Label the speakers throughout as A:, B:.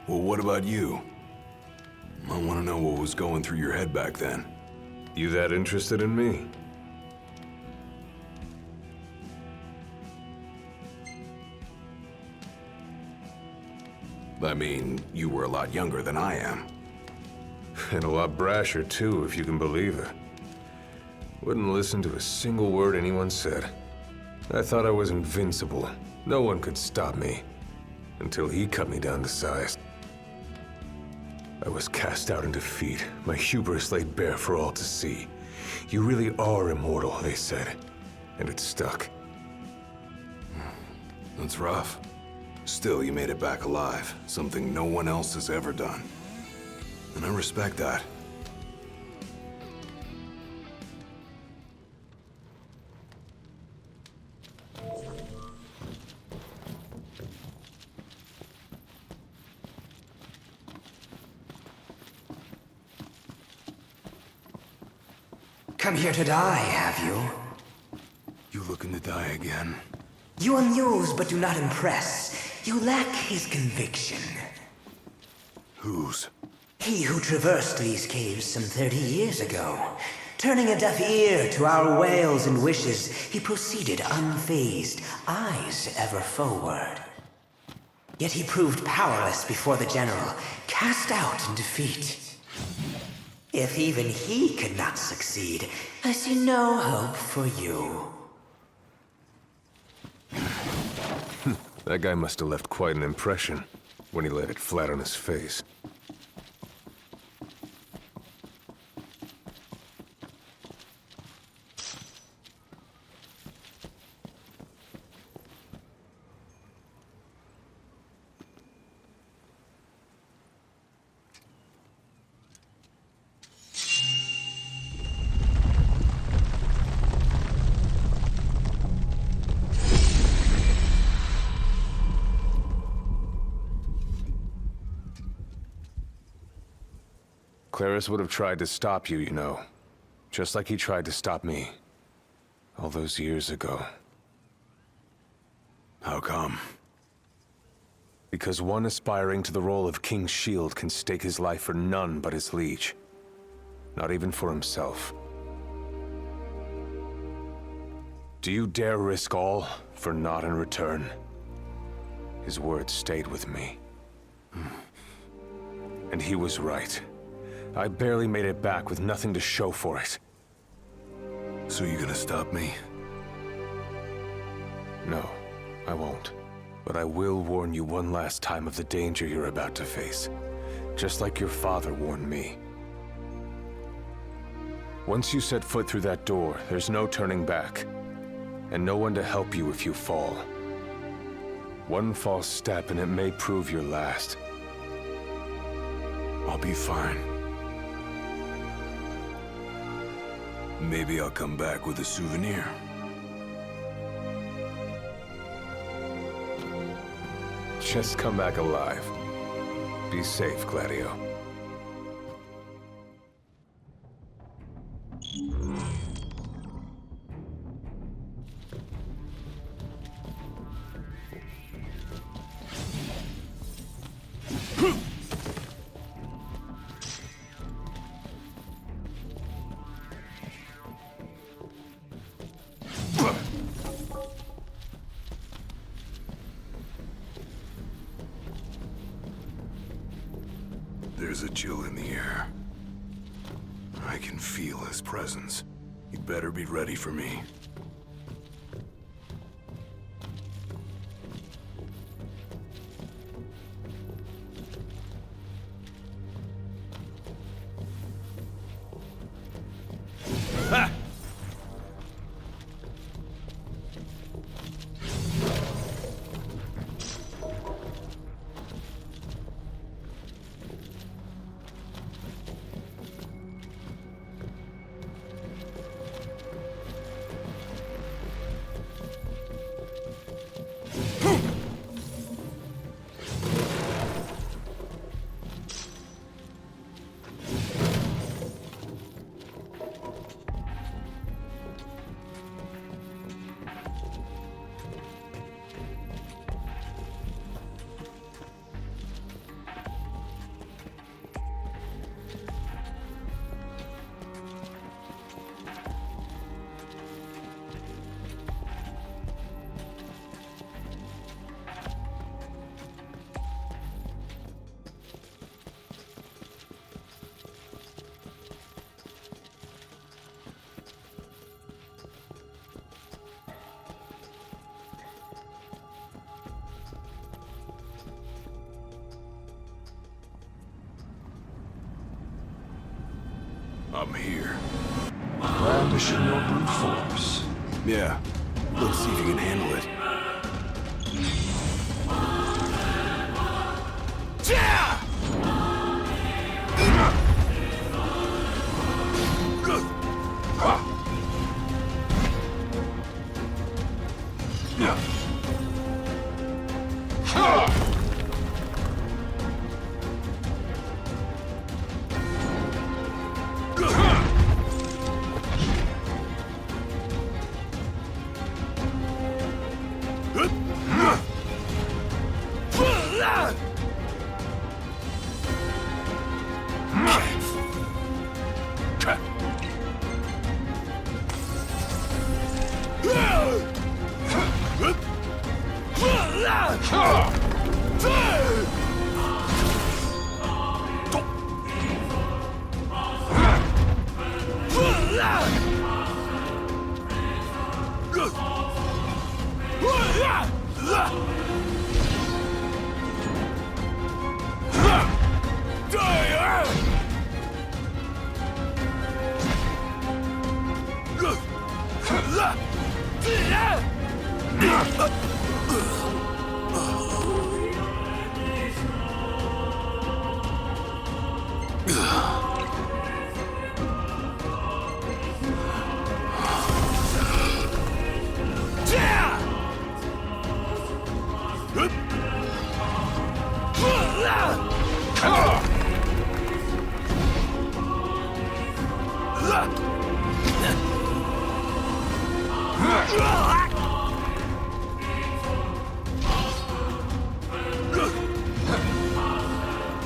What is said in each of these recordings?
A: Well, what about you? I want to know what was going through your head back then.
B: You that interested in me?
A: I mean, you were a lot younger than I am.
B: And a lot brasher, too, if you can believe it. Wouldn't listen to a single word anyone said. I thought I was invincible. No one could stop me. Until he cut me down to size. I was cast out in defeat, my hubris laid bare for all to see. You really are immortal, they said. And it stuck.
A: That's rough. Still, you made it back alive, something no one else has ever done. And I respect that.
C: Come here to die, have you?
A: You looking to die again?
C: You amuse but do not impress. You lack his conviction.
A: Whose?
C: He who traversed these caves some 30 years ago. Turning a deaf ear to our wails and wishes, he proceeded unfazed, eyes ever forward. Yet he proved powerless before the general, cast out in defeat. If even he could not succeed, I see no hope for you.
B: That guy must have left quite an impression when he laid it flat on his face. Claris would have tried to stop you, you know. Just like he tried to stop me. All those years ago.
A: How come?
B: Because one aspiring to the role of King's Shield can stake his life for none but his liege. Not even for himself. Do you dare risk all for naught in return? His words stayed with me. And he was right. I barely made it back with nothing to show for it.
A: So you gonna stop me?
B: No, I won't. But I will warn you one last time of the danger you're about to face. Just like your father warned me. Once you set foot through that door, there's no turning back. And no one to help you if you fall. One false step and it may prove your last.
A: I'll be fine. Maybe I'll come back with a souvenir.
B: Just come back alive. Be safe, Gladio.
A: There's a chill in the air. I can feel his presence. You'd better be ready for me. come here.
D: Brandishing your brute force.
A: Yeah. Let's see if you can handle it.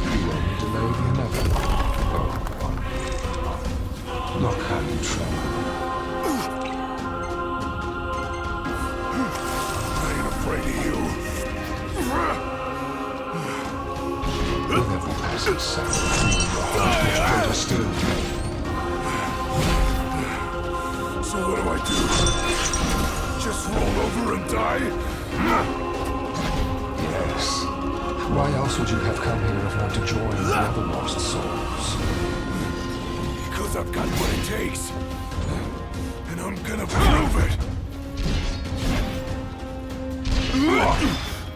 D: You only delay the inevitable. Look how you tremble.
A: I ain't afraid of you.
D: With every passing second, your heart gets greater still.
A: So what do I do? Just roll over and die?
D: Yes. Why else would you have come here if not to join the other lost souls?
A: Because I've got what it takes. And I'm gonna prove it.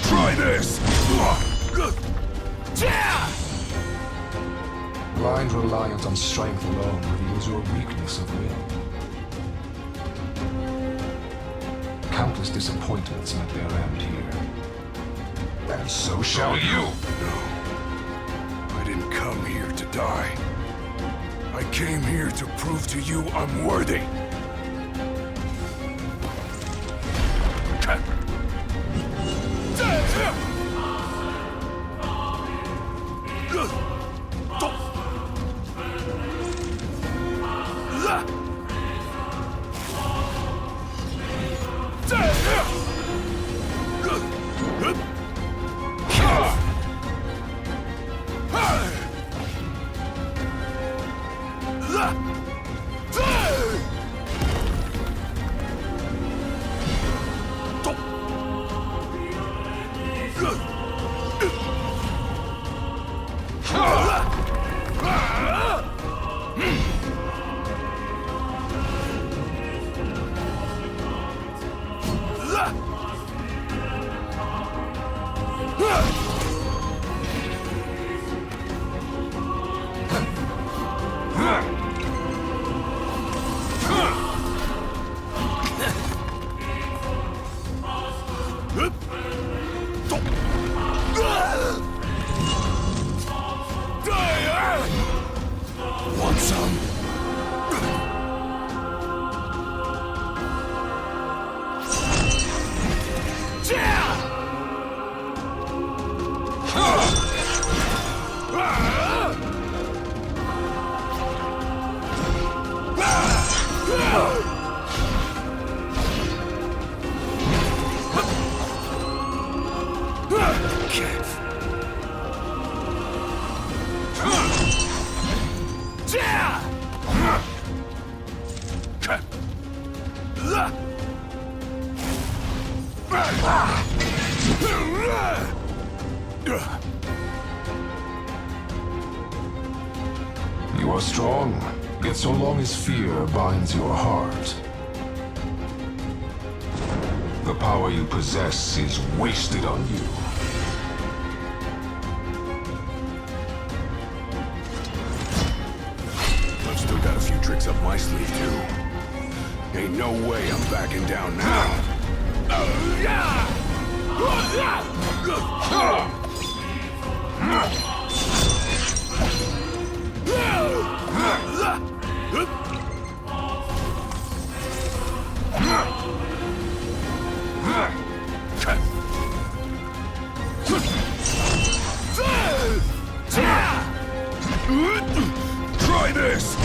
A: Try this!
D: Blind reliance on strength alone reveals your weakness of will. Countless disappointments met their end here. And so shall you.
A: No. I didn't come here to die. I came here to prove to you I'm worthy. Want some?
D: You are strong, Yet so long as fear binds your heart, the power you possess is wasted on you.
A: I've still got a few tricks up my sleeve, too. Ain't no way I'm backing down now. Try this!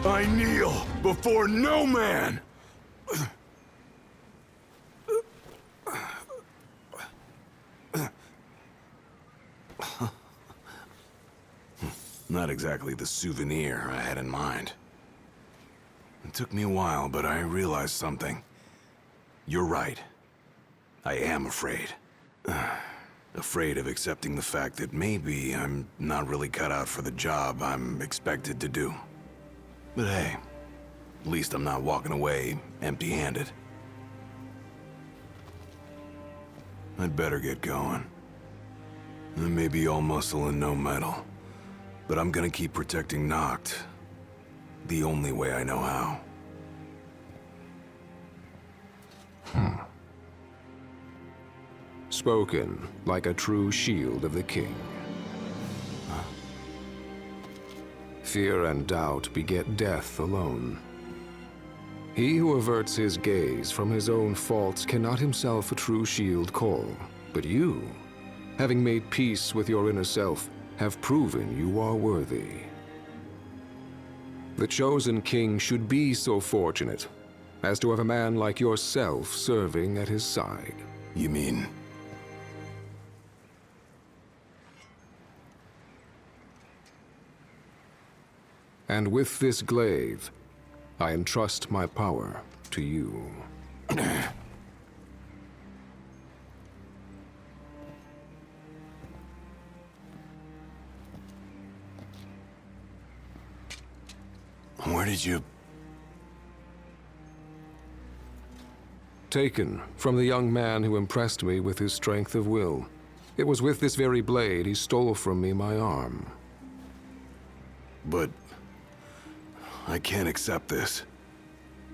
A: I kneel before no man! Not exactly the souvenir I had in mind. It took me a while, but I realized something. You're right. I am afraid. Afraid of accepting the fact that maybe I'm not really cut out for the job I'm expected to do. But hey, at least I'm not walking away empty-handed. I'd better get going. I may be all muscle and no metal, but I'm gonna keep protecting Noct the only way I know how.
E: Spoken like a true shield of the king. Fear and doubt beget death alone. He who averts his gaze from his own faults cannot himself a true shield call. But you, having made peace with your inner self, have proven you are worthy. The chosen king should be so fortunate as to have a man like yourself serving at his side.
A: You mean...
E: And with this glaive, I entrust my power to you.
A: Where did you...
E: Taken from the young man who impressed me with his strength of will. It was with this very blade he stole from me my arm.
A: But... I can't accept this.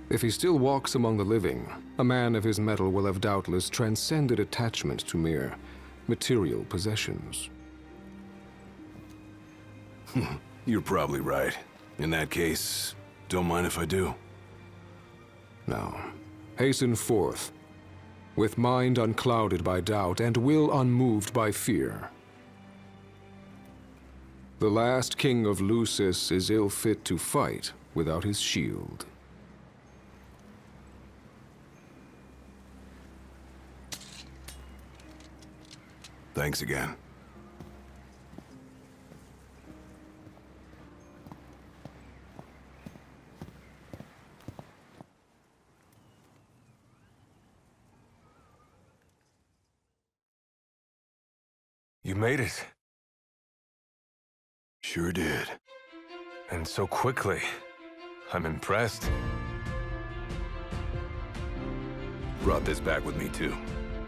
E: If he still walks among the living, a man of his mettle will have doubtless transcended attachment to mere material possessions.
A: You're probably right. In that case, don't mind if I do.
E: Now, hasten forth, with mind unclouded by doubt and will unmoved by fear. The last king of Lucis is ill fit to fight without his shield.
A: Thanks again.
B: You made it.
A: Sure did.
B: And so quickly. I'm impressed.
A: Brought this back with me, too.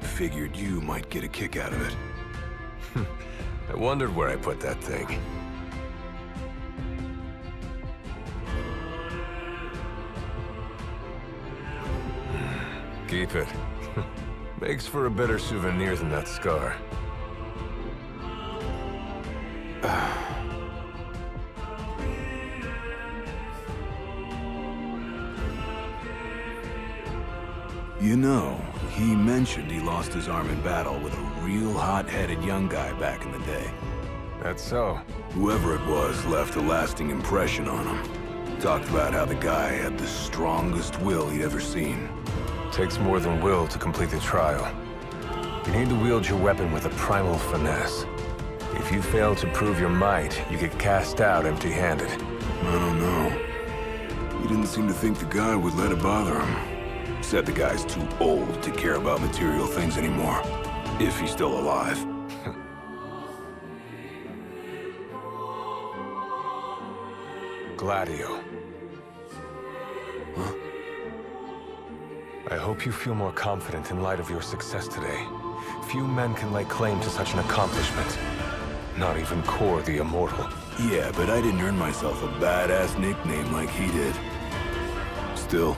A: Figured you might get a kick out of it.
B: I wondered where I put that thing. Keep it. Makes for a better souvenir than that scar.
A: You know, he mentioned he lost his arm in battle with a real hot-headed young guy back in the day.
B: That's so.
A: Whoever it was left a lasting impression on him. Talked about how the guy had the strongest will he'd ever seen.
B: Takes more than will to complete the trial. You need to wield your weapon with a primal finesse. If you fail to prove your might, you get cast out empty-handed.
A: I don't know. He didn't seem to think the guy would let it bother him. Said the guy's too old to care about material things anymore. If he's still alive.
B: Gladio.
A: Huh?
B: I hope you feel more confident in light of your success today. Few men can lay claim to such an accomplishment. Not even Kor the Immortal.
A: Yeah, but I didn't earn myself a badass nickname like he did. Still,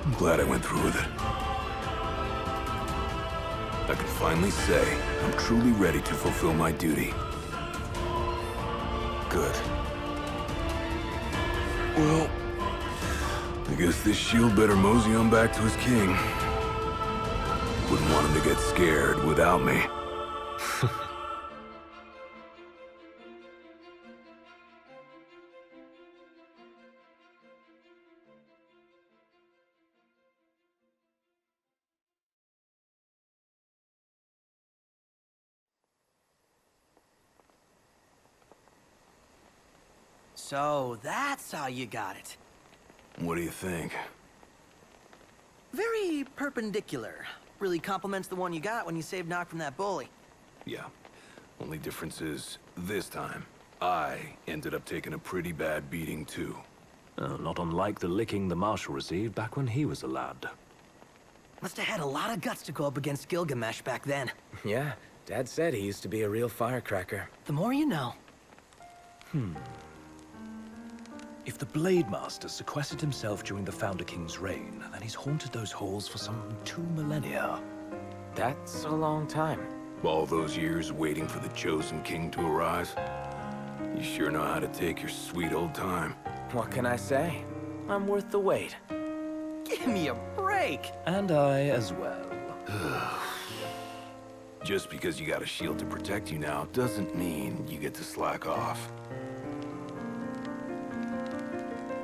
A: I'm glad I went through with it. I can finally say I'm truly ready to fulfill my duty.
B: Good.
A: Well, I guess this shield better mosey on back to his king. Wouldn't want him to get scared without me.
F: So, that's how you got it.
A: What do you think?
F: Very perpendicular. Really complements the one you got when you saved Nock from that bully.
A: Yeah. Only difference is, this time, I ended up taking a pretty bad beating too.
G: Not unlike the licking the Marshal received back when he was a lad.
F: Must have had a lot of guts to go up against Gilgamesh back then.
H: Yeah, Dad said he used to be a real firecracker.
F: The more you know.
G: If the Blade Master sequestered himself during the Founder King's reign, then he's haunted those halls for some 2 millennia.
H: That's a long time.
A: All those years waiting for the chosen king to arise. You sure know how to take your sweet old time.
H: What can I say? I'm worth the wait.
F: Give me a break!
G: And I as well.
A: Just because you got a shield to protect you now doesn't mean you get to slack off.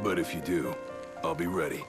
A: But if you do, I'll be ready.